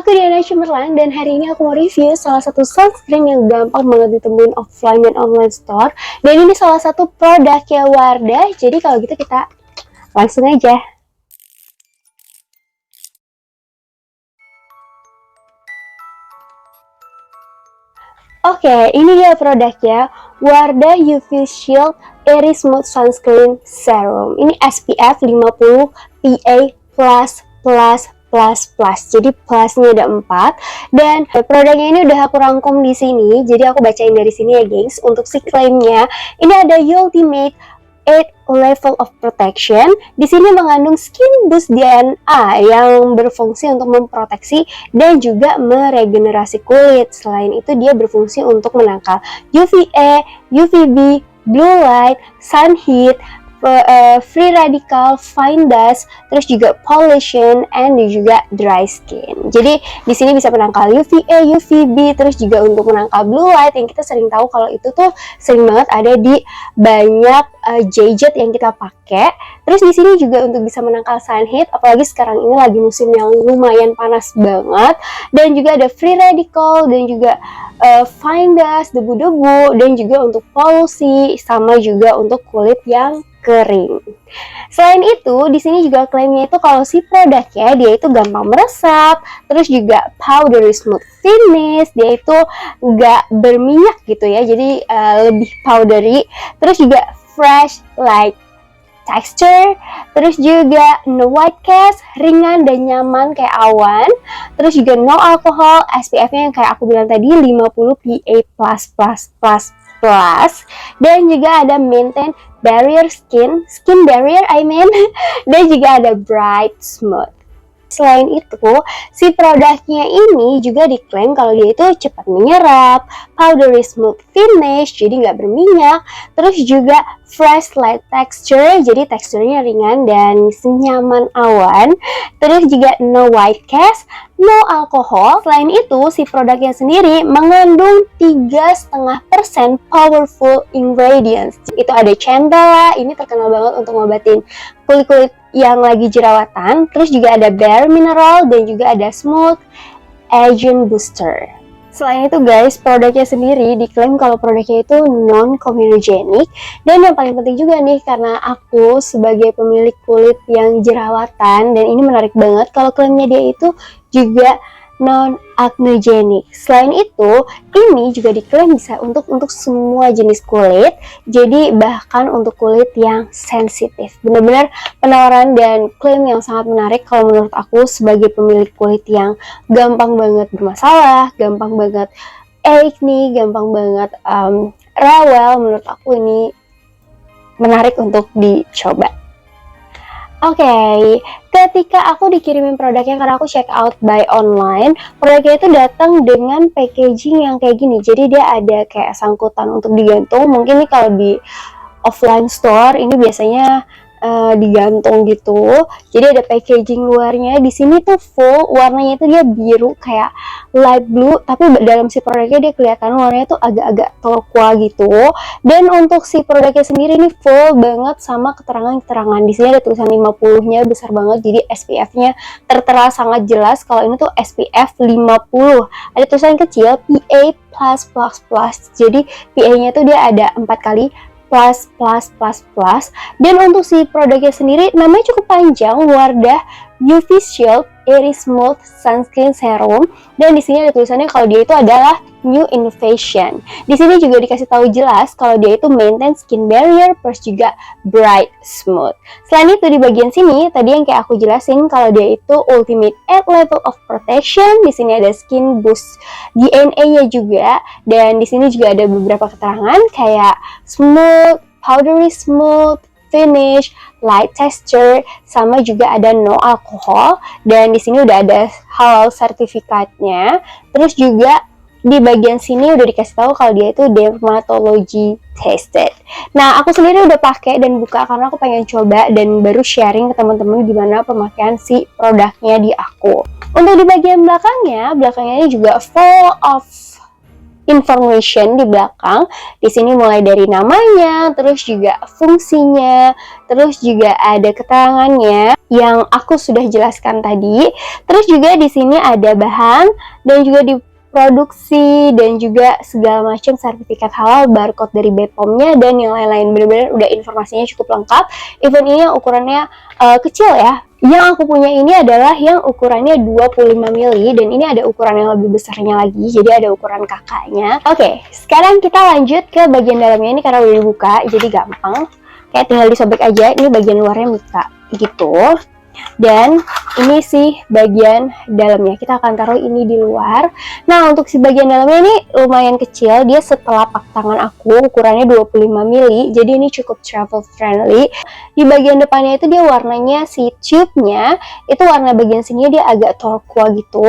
Aku Diana Cemerlang dan hari ini aku mau review salah satu sunscreen yang gampang banget ditemuin offline dan online store. Dan ini salah satu produknya Wardah. Jadi kalau gitu kita langsung aja. Oke, ini dia produknya Wardah UV Shield Airy Smooth Sunscreen Serum. Ini SPF 50 PA+++++. Jadi plusnya ada 4 dan produknya ini udah aku rangkum di sini. Jadi aku bacain dari sini ya, guys. Untuk si klaimnya, ini ada Ultimate 8 Level of Protection. Di sini mengandung Skin Boost DNA yang berfungsi untuk memproteksi dan juga meregenerasi kulit. Selain itu, dia berfungsi untuk menangkal UVA, UVB, blue light, sun heat, free radical, fine dust, terus juga pollution, and juga dry skin. Jadi di sini bisa menangkal UVA, UVB, terus juga untuk menangkal blue light yang kita sering tahu kalau itu tuh sering banget ada di banyak gadget yang kita pakai. Terus di sini juga untuk bisa menangkal sun heat, apalagi sekarang ini lagi musim yang lumayan panas banget. Dan juga ada free radical dan juga fine dust, debu-debu, dan juga untuk polusi, sama juga untuk kulit yang kering. Selain itu, di sini juga klaimnya itu kalau si produknya dia itu gampang meresap, terus juga powdery smooth finish, dia itu nggak berminyak gitu ya, jadi lebih powdery, terus juga fresh light texture, terus juga no white cast, ringan dan nyaman kayak awan, terus juga no alcohol, SPF-nya yang kayak aku bilang tadi 50 PA+++++, dan juga ada maintain barrier skin barrier dan juga ada bright smooth. Selain itu, si produknya ini juga diklaim kalau dia itu cepat menyerap, powdery smooth finish, jadi nggak berminyak, terus juga fresh light texture, jadi teksturnya ringan dan senyaman awan, terus juga no white cast, no alcohol. Selain itu, si produknya sendiri mengandung 3,5% powerful ingredients. Itu ada centella, ini terkenal banget untuk ngobatin kulit-kulit yang lagi jerawatan, terus juga ada bare mineral dan juga ada smooth agent booster. Selain itu guys, produknya sendiri diklaim kalau produknya itu non-comedogenic, dan yang paling penting juga nih karena aku sebagai pemilik kulit yang jerawatan, dan ini menarik banget kalau klaimnya dia itu juga non-acnogenic. Selain itu, ini juga diklaim bisa untuk semua jenis kulit, jadi bahkan untuk kulit yang sensitif. Benar-benar penawaran dan klaim yang sangat menarik kalau menurut aku sebagai pemilik kulit yang gampang banget bermasalah, gampang banget acne, gampang banget rewel. Menurut aku ini menarik untuk dicoba. Oke, ketika aku dikirimin produknya karena aku check out by online, produknya itu datang dengan packaging yang kayak gini. Jadi dia ada kayak sangkutan untuk digantung. Mungkin nih kalau di offline store ini biasanya digantung gitu. Jadi ada packaging luarnya. Di sini tuh full warnanya itu dia biru kayak light blue, tapi dalam si produknya dia kelihatan warnanya tuh agak-agak turquoise gitu. Dan untuk si produknya sendiri ini full banget sama keterangan-keterangan. Di sini ada tulisan 50-nya besar banget, jadi SPF-nya tertera sangat jelas kalau ini tuh SPF 50. Ada tulisan kecil PA+++. Jadi PA-nya tuh dia ada 4 kali plus. Dan untuk si produknya sendiri namanya cukup panjang, Wardah UV Shield Airy Smooth Sunscreen Serum, dan di sini ada tulisannya kalau dia itu adalah new innovation. Di sini juga dikasih tahu jelas kalau dia itu maintain skin barrier plus juga bright smooth. Selain itu di bagian sini tadi yang kayak aku jelasin kalau dia itu ultimate 8 level of protection. Di sini ada skin boost DNA-nya juga, dan di sini juga ada beberapa keterangan kayak smooth, powdery smooth finish, light texture, sama juga ada no alcohol, dan di sini udah ada halal sertifikatnya. Terus juga di bagian sini udah dikasih tahu kalau dia itu dermatology tested. Nah, aku sendiri udah pakai dan buka karena aku pengen coba dan baru sharing ke teman-teman gimana pemakaian si produknya di aku. Untuk di bagian belakangnya ini juga full of information di belakang. Di sini mulai dari namanya, terus juga fungsinya, terus juga ada keterangannya yang aku sudah jelaskan tadi. Terus juga di sini ada bahan dan juga diproduksi dan juga segala macam sertifikat halal, barcode dari BPOM-nya dan yang lain-lain. Bener-bener udah informasinya cukup lengkap. Even ini yang ukurannya kecil ya. Yang aku punya ini adalah yang ukurannya 25 mili dan ini ada ukuran yang lebih besarnya lagi, jadi ada ukuran kakaknya. Oke, sekarang kita lanjut ke bagian dalamnya. Ini karena udah dibuka jadi gampang, kayak tinggal disobek aja. Ini bagian luarnya mika gitu, dan ini sih bagian dalamnya. Kita akan taruh ini di luar. Nah, untuk si bagian dalamnya ini lumayan kecil, dia setelapak tangan aku, ukurannya 25 mili, jadi ini cukup travel friendly. Di bagian depannya itu dia warnanya, si tube-nya itu warna bagian sini dia agak turquoise gitu,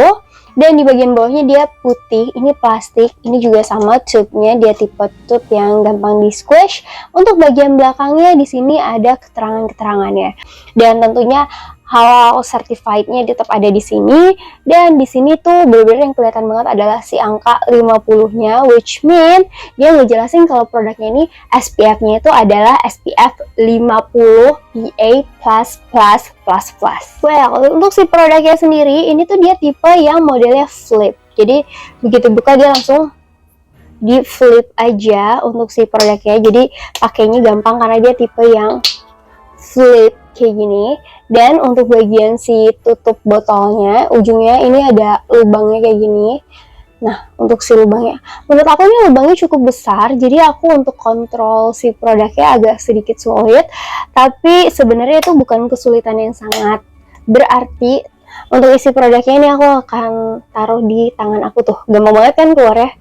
dan di bagian bawahnya dia putih. Ini plastik, ini juga sama tube-nya, dia tipe tube yang gampang di squish. Untuk bagian belakangnya di sini ada keterangan-keterangannya, dan tentunya halal certified-nya tetap ada di sini. Dan di sini tuh bener-bener yang kelihatan banget adalah si angka 50-nya, which mean dia ngejelasin kalau produknya ini SPF-nya itu adalah SPF 50 PA++++. Well, untuk si produknya sendiri ini tuh dia tipe yang modelnya flip. Jadi begitu buka dia langsung di flip aja untuk si produknya. Jadi pakainya gampang karena dia tipe yang flip kayak gini. Dan untuk bagian si tutup botolnya, ujungnya ini ada lubangnya kayak gini. Nah, untuk si lubangnya, menurut aku ini lubangnya cukup besar, jadi aku untuk kontrol si produknya agak sedikit sulit. Tapi sebenarnya itu bukan kesulitan yang sangat berarti. Untuk isi produknya ini aku akan taruh di tangan aku tuh, gampang banget kan keluarnya.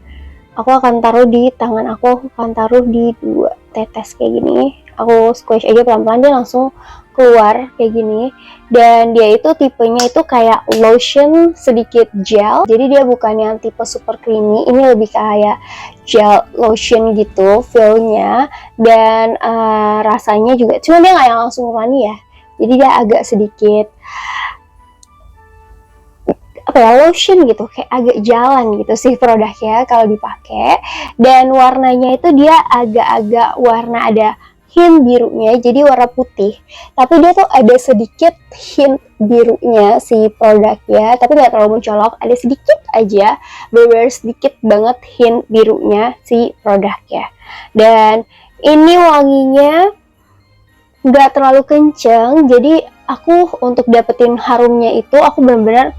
Aku akan taruh di tangan aku akan taruh di 2 tetes kayak gini. Aku squish aja pelan-pelan, dia langsung keluar kayak gini. Dan dia itu tipenya itu kayak lotion sedikit gel, jadi dia bukan yang tipe super creamy, ini lebih kayak gel lotion gitu feel-nya. Dan rasanya juga, cuma dia nggak yang langsung wangi ya, jadi dia agak sedikit apa ya, lotion gitu, kayak agak jalan gitu sih produknya kalau dipakai. Dan warnanya itu dia agak-agak warna ada hint birunya, jadi warna putih, tapi dia tuh ada sedikit hint birunya si produknya, tapi nggak terlalu mencolok, ada sedikit aja, bener-bener sedikit banget hint birunya si produknya. Dan ini wanginya nggak terlalu kenceng, jadi aku untuk dapetin harumnya itu aku bener-bener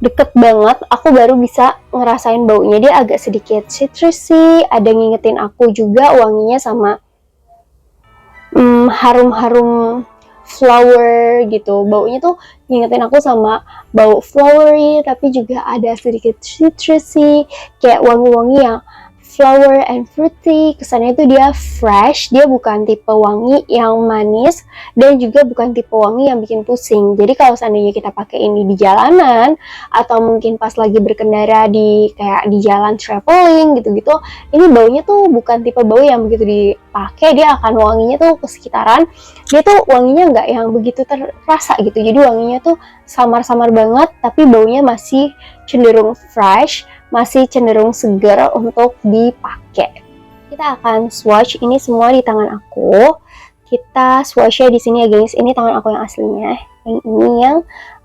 deket banget, aku baru bisa ngerasain baunya. Dia agak sedikit citrusy, ada ngingetin aku juga wanginya sama harum-harum flower gitu. Baunya tuh ngingetin aku sama bau flowery, tapi juga ada sedikit citrusy, kayak wangi-wangi yang flower and fruity. Kesannya itu dia fresh, dia bukan tipe wangi yang manis dan juga bukan tipe wangi yang bikin pusing. Jadi kalau seandainya kita pakai ini di jalanan atau mungkin pas lagi berkendara di kayak di jalan traveling gitu-gitu, ini baunya tuh bukan tipe bau yang begitu dipakai dia akan wanginya tuh ke sekitaran. Dia tuh wanginya nggak yang begitu terasa gitu. Jadi wanginya tuh samar-samar banget, tapi baunya masih cenderung fresh, masih cenderung segar untuk dipakai. Kita akan swatch ini semua di tangan aku. Kita swatchnya di sini ya guys. Ini tangan aku yang aslinya. Yang ini yang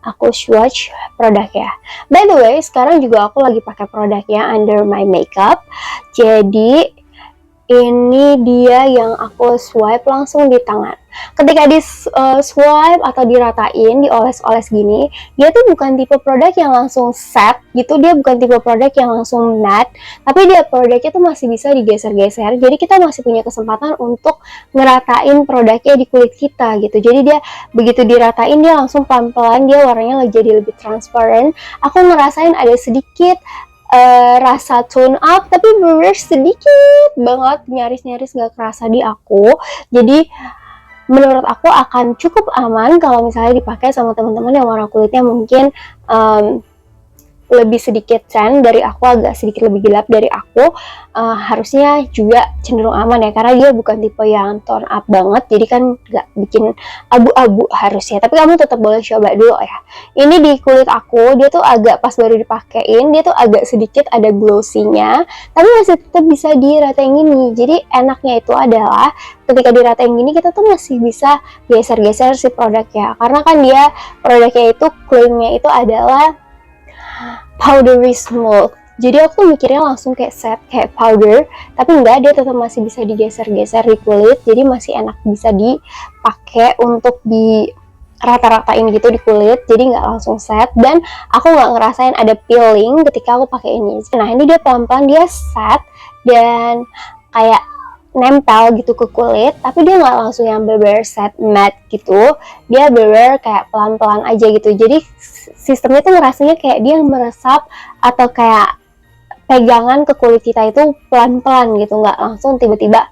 aku swatch produknya. By the way, sekarang juga aku lagi pakai produknya Under My Makeup. Jadi ini dia yang aku swipe langsung di tangan. Ketika di swipe atau diratain, dioles-oles gini, dia tuh bukan tipe produk yang langsung set gitu, dia bukan tipe produk yang langsung matte, tapi dia produknya tuh masih bisa digeser-geser, jadi kita masih punya kesempatan untuk ngeratain produknya di kulit kita gitu. Jadi dia begitu diratain, dia langsung pelan-pelan, dia warnanya jadi lebih transparent. Aku ngerasain ada sedikit rasa tone up, tapi bener sedikit banget, nyaris-nyaris gak kerasa di aku. Jadi menurut aku akan cukup aman kalau misalnya dipakai sama teman-teman yang warna kulitnya mungkin lebih sedikit tan dari aku, agak sedikit lebih gelap dari aku, harusnya juga cenderung aman ya, karena dia bukan tipe yang tone up banget, jadi kan nggak bikin abu-abu harusnya. Tapi kamu tetap boleh coba dulu ya. Ini di kulit aku, dia tuh agak pas baru dipakein, dia tuh agak sedikit ada glossy-nya, tapi masih tetap bisa diratain gini. Jadi enaknya itu adalah ketika diratain gini, kita tuh masih bisa geser-geser si produknya, karena kan dia produknya itu klaimnya itu adalah powdery smooth. Jadi aku mikirnya langsung kayak set, kayak powder, tapi enggak, dia tetap masih bisa digeser-geser di kulit, jadi masih enak bisa dipakai untuk di rata-ratain gitu di kulit, jadi nggak langsung set, dan aku nggak ngerasain ada peeling ketika aku pakai ini. Nah ini dia pelan-pelan dia set dan kayak nempel gitu ke kulit, tapi dia nggak langsung yang bener-bener set matte gitu, dia bener kayak pelan-pelan aja gitu. Jadi sistemnya tuh ngerasanya kayak dia meresap atau kayak pegangan ke kulit kita itu pelan-pelan gitu, nggak langsung tiba-tiba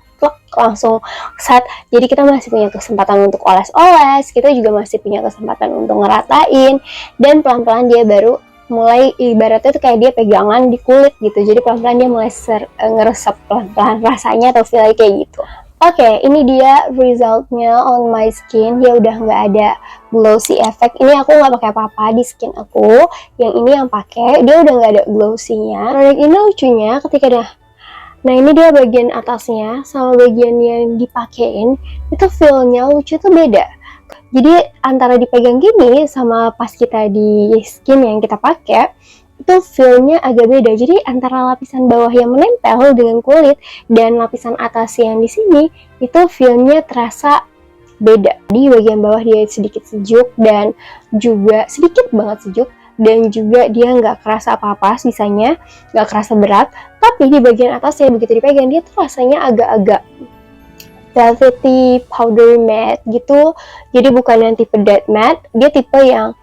langsung set. Jadi kita masih punya kesempatan untuk oles-oles, kita juga masih punya kesempatan untuk ngeratain, dan pelan-pelan dia baru mulai, ibaratnya tuh kayak dia pegangan di kulit gitu, jadi pelan-pelan dia mulai ngeresep pelan-pelan rasanya atau feel kayak gitu. Oke, ini dia resultnya on my skin. Dia udah nggak ada glossy effect. Ini aku nggak pakai apa-apa di skin aku. Yang ini yang pakai, dia udah nggak ada glossy-nya. Produk ini lucunya ketika nah ini dia bagian atasnya sama bagian yang dipakein, itu feel-nya lucu tuh beda. Jadi antara dipegang gini sama pas kita di skin yang kita pakai, itu feel-nya agak beda. Jadi antara lapisan bawah yang menempel dengan kulit dan lapisan atas yang di sini, itu feel-nya terasa beda. Di bagian bawah dia sedikit sejuk dan juga sedikit banget sejuk, dan juga dia nggak kerasa apa-apa, sisanya nggak kerasa berat. Tapi di bagian atas ya begitu dipegang, dia tuh rasanya agak-agak velvety powder matte gitu. Jadi bukan yang tipe dead matte, dia tipe yang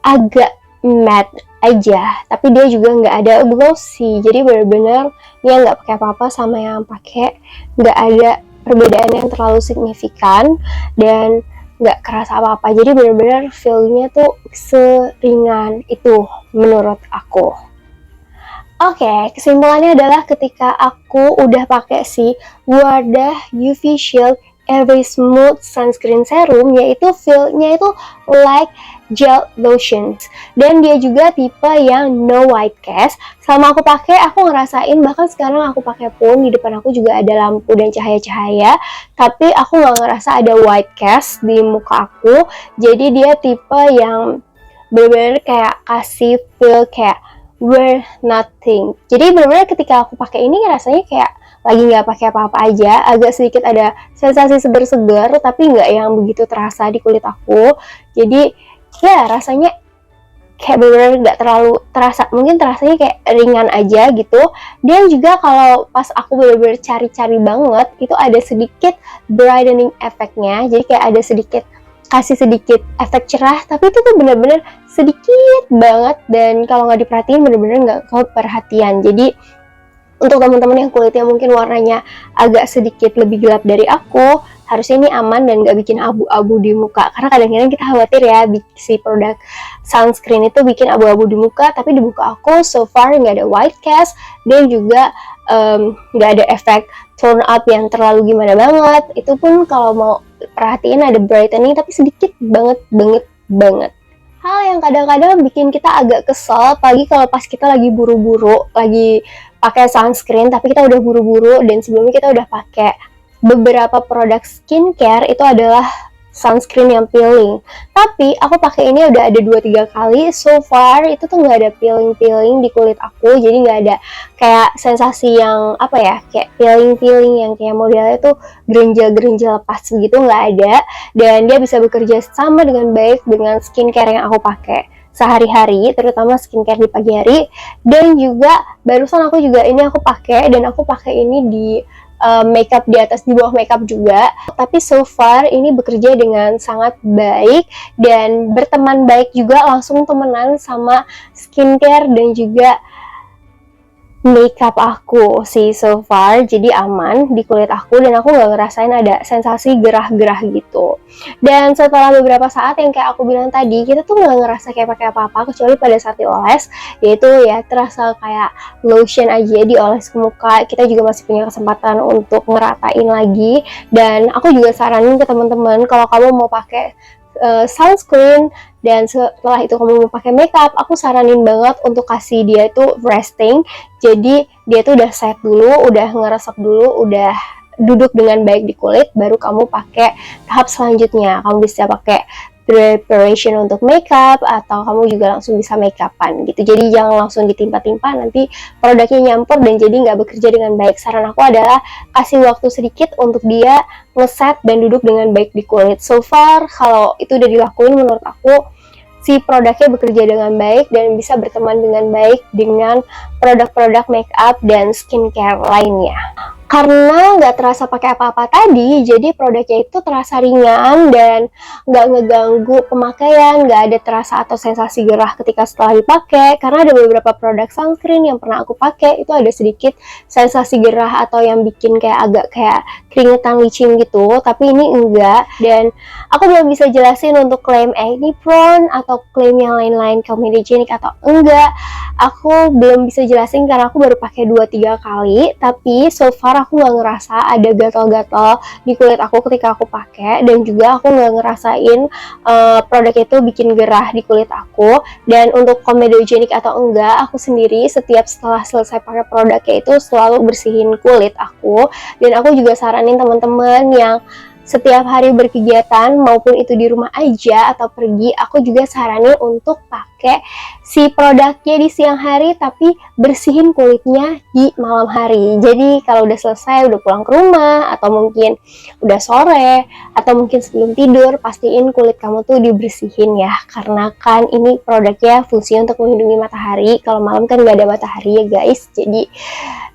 agak matte aja, tapi dia juga nggak ada glossy. Jadi bener-bener dia nggak pakai apa-apa sama yang pakai, nggak ada perbedaan yang terlalu signifikan dan nggak kerasa apa-apa. Jadi bener-bener feel-nya tuh seringan itu menurut aku. Oke, kesimpulannya adalah ketika aku udah pakai si Wardah UV Shield Every Smooth Sunscreen Serum, yaitu feel-nya itu like gel lotion, dan dia juga tipe yang no white cast. Selama aku pakai, aku ngerasain, bahkan sekarang aku pakai pun di depan aku juga ada lampu dan cahaya-cahaya, tapi aku nggak ngerasa ada white cast di muka aku. Jadi dia tipe yang bener-bener kayak kasih feel kayak we're nothing. Jadi bener-bener ketika aku pakai ini rasanya kayak lagi nggak pakai apa-apa aja, agak sedikit ada sensasi seger-seger, tapi nggak yang begitu terasa di kulit aku. Jadi ya rasanya kayak bener-bener nggak terlalu terasa, mungkin terasanya kayak ringan aja gitu. Dan juga kalau pas aku bener-bener cari-cari banget, itu ada sedikit brightening efeknya, jadi kayak ada sedikit kasih sedikit efek cerah, tapi itu tuh bener-bener sedikit banget, dan kalau nggak diperhatiin bener-bener nggak keperhatian. Jadi untuk teman-teman yang kulitnya mungkin warnanya agak sedikit lebih gelap dari aku, harusnya ini aman dan nggak bikin abu-abu di muka. Karena kadang-kadang kita khawatir ya, si produk sunscreen itu bikin abu-abu di muka, tapi di muka aku so far nggak ada white cast, dan juga nggak ada efek tone up yang terlalu gimana banget. Itu pun kalau mau perhatiin ada brightening, tapi sedikit banget. Hal yang kadang-kadang bikin kita agak kesel, apalagi kalau pas kita lagi buru-buru, lagi pakai sunscreen, tapi kita udah buru-buru dan sebelumnya kita udah pakai beberapa produk skincare, itu adalah sunscreen yang peeling. Tapi aku pakai ini udah ada 2-3 kali, so far itu tuh nggak ada peeling di kulit aku, jadi nggak ada kayak sensasi yang apa ya, kayak peeling yang kayak modelnya tuh gerinjal lepas gitu, nggak ada. Dan dia bisa bekerja sama dengan baik dengan skincare yang aku pakai sehari-hari, terutama skincare di pagi hari. Dan juga barusan aku juga ini aku pakai, dan aku pakai ini di makeup di atas, di bawah makeup juga. Tapi so far ini bekerja dengan sangat baik dan berteman baik juga, langsung temenan sama skincare dan juga makeup aku sih so far, jadi aman di kulit aku dan aku nggak ngerasain ada sensasi gerah-gerah gitu. Dan setelah beberapa saat yang kayak aku bilang tadi, kita tuh nggak ngerasa kayak pakai apa-apa kecuali pada saat dioles, yaitu ya terasa kayak lotion aja dioles ke muka. Kita juga masih punya kesempatan untuk ngeratain lagi, dan aku juga saranin ke teman-teman kalau kamu mau pakai sunscreen dan setelah itu kamu mau pakai makeup, aku saranin banget untuk kasih dia itu resting. Jadi dia tuh udah set dulu, udah ngeresep dulu, udah duduk dengan baik di kulit, baru kamu pakai tahap selanjutnya. Kamu bisa pakai preparation untuk makeup atau kamu juga langsung bisa makeupan gitu. Jadi jangan langsung ditimpa-timpa, nanti produknya nyampur dan jadi nggak bekerja dengan baik. Saran aku adalah kasih waktu sedikit untuk dia ngeset dan duduk dengan baik di kulit. So far kalau itu udah dilakuin, menurut aku si produknya bekerja dengan baik dan bisa berteman dengan baik dengan produk-produk makeup dan skincare lainnya. Karena nggak terasa pakai apa-apa tadi, jadi produknya itu terasa ringan dan nggak ngeganggu pemakaian, nggak ada terasa atau sensasi gerah ketika setelah dipakai. Karena ada beberapa produk sunscreen yang pernah aku pakai, itu ada sedikit sensasi gerah atau yang bikin kayak agak kayak keringetan licin gitu, tapi ini enggak. Dan aku belum bisa jelasin untuk klaim acne prone atau klaim yang lain-lain comedogenic atau enggak. Aku belum bisa jelasin karena aku baru pakai 2-3 kali, tapi so far aku nggak ngerasa ada gatal-gatal di kulit aku ketika aku pakai, dan juga aku nggak ngerasain produk itu bikin gerah di kulit aku. Dan untuk comedogenic atau enggak, aku sendiri setiap setelah selesai pakai produknya itu selalu bersihin kulit aku. Dan aku juga saranin teman-teman yang setiap hari berkegiatan maupun itu di rumah aja atau pergi, aku juga saranin untuk pakai si produknya di siang hari tapi bersihin kulitnya di malam hari. Jadi kalau udah selesai, udah pulang ke rumah atau mungkin udah sore atau mungkin sebelum tidur, pastiin kulit kamu tuh dibersihin ya, karena kan ini produknya fungsinya untuk melindungi matahari. Kalau malam kan nggak ada matahari ya guys, jadi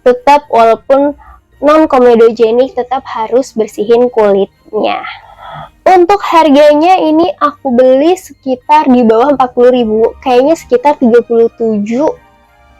tetap walaupun non-comedogenic tetap harus bersihin kulitnya. Untuk harganya ini aku beli sekitar di bawah 40.000, kayaknya sekitar 37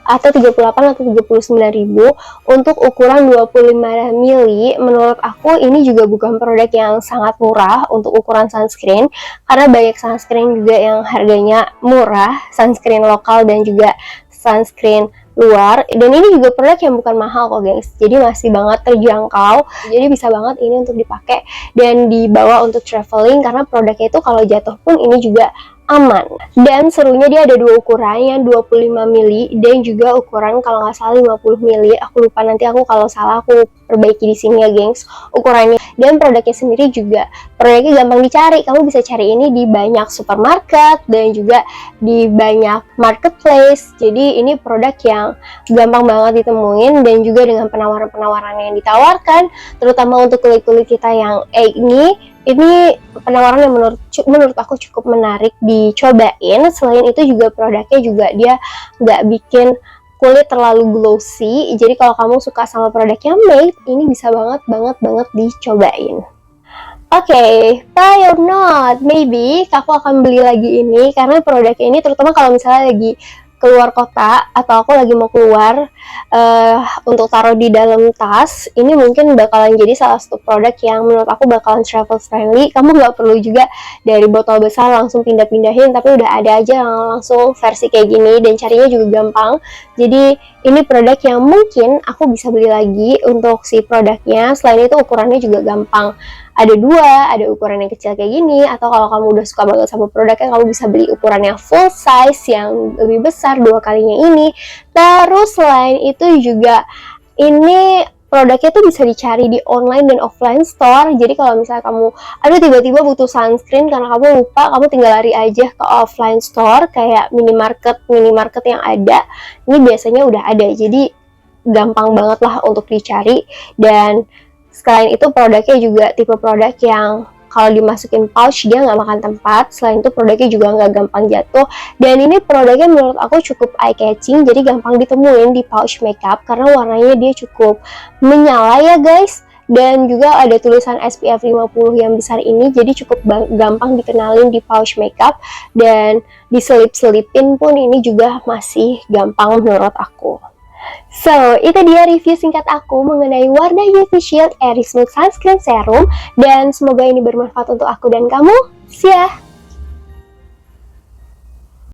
atau 38 atau 39.000 untuk ukuran 25 ml. Menurut aku ini juga bukan produk yang sangat murah untuk ukuran sunscreen, karena banyak sunscreen juga yang harganya murah, sunscreen lokal dan juga sunscreen luar. Dan ini juga produk yang bukan mahal kok guys, jadi masih banget terjangkau, jadi bisa banget ini untuk dipakai dan dibawa untuk traveling, karena produknya itu kalau jatuh pun ini juga aman. Dan serunya dia ada dua ukuran, yang 25 ml dan juga ukuran kalau nggak salah 50 ml. Aku lupa, nanti aku kalau salah aku perbaiki di sini ya gengs ukurannya. Dan produknya sendiri juga produknya gampang dicari, kamu bisa cari ini di banyak supermarket dan juga di banyak marketplace. Jadi ini produk yang gampang banget ditemuin, dan juga dengan penawaran-penawaran yang ditawarkan terutama untuk kulit-kulit kita yang acne, ini penawaran yang menurut aku cukup menarik dicobain. Selain itu juga produknya juga dia nggak bikin kulit terlalu glossy, jadi kalau kamu suka sama produknya matte, ini bisa banget dicobain. Oke, try or not, maybe aku akan beli lagi ini karena produknya ini terutama kalau misalnya lagi keluar kota atau aku lagi mau keluar untuk taruh di dalam tas, ini mungkin bakalan jadi salah satu produk yang menurut aku bakalan travel friendly. Kamu nggak perlu juga dari botol besar langsung pindah-pindahin, tapi udah ada aja yang langsung versi kayak gini dan carinya juga gampang. Jadi ini produk yang mungkin aku bisa beli lagi untuk si produknya. Selain itu ukurannya juga gampang, ada dua, ada ukuran yang kecil kayak gini, atau kalau kamu udah suka banget sama produknya, kamu bisa beli ukuran yang full size yang lebih besar, 2 kalinya ini. Terus selain itu juga ini produknya tuh bisa dicari di online dan offline store. Jadi kalau misalnya kamu aduh tiba-tiba butuh sunscreen karena kamu lupa, kamu tinggal lari aja ke offline store kayak minimarket yang ada, ini biasanya udah ada, jadi gampang banget lah untuk dicari. Dan selain itu produknya juga tipe produk yang kalau dimasukin pouch dia nggak makan tempat. Selain itu produknya juga nggak gampang jatuh, dan ini produknya menurut aku cukup eye catching, jadi gampang ditemuin di pouch makeup karena warnanya dia cukup menyala ya guys. Dan juga ada tulisan SPF 50 yang besar ini, jadi cukup gampang dikenalin di pouch makeup, dan diselip-selipin pun ini juga masih gampang menurut aku. So, itu dia review singkat aku mengenai Wardah UV Shield Airy Smooth Sunscreen Serum, dan semoga ini bermanfaat untuk aku dan kamu. See ya!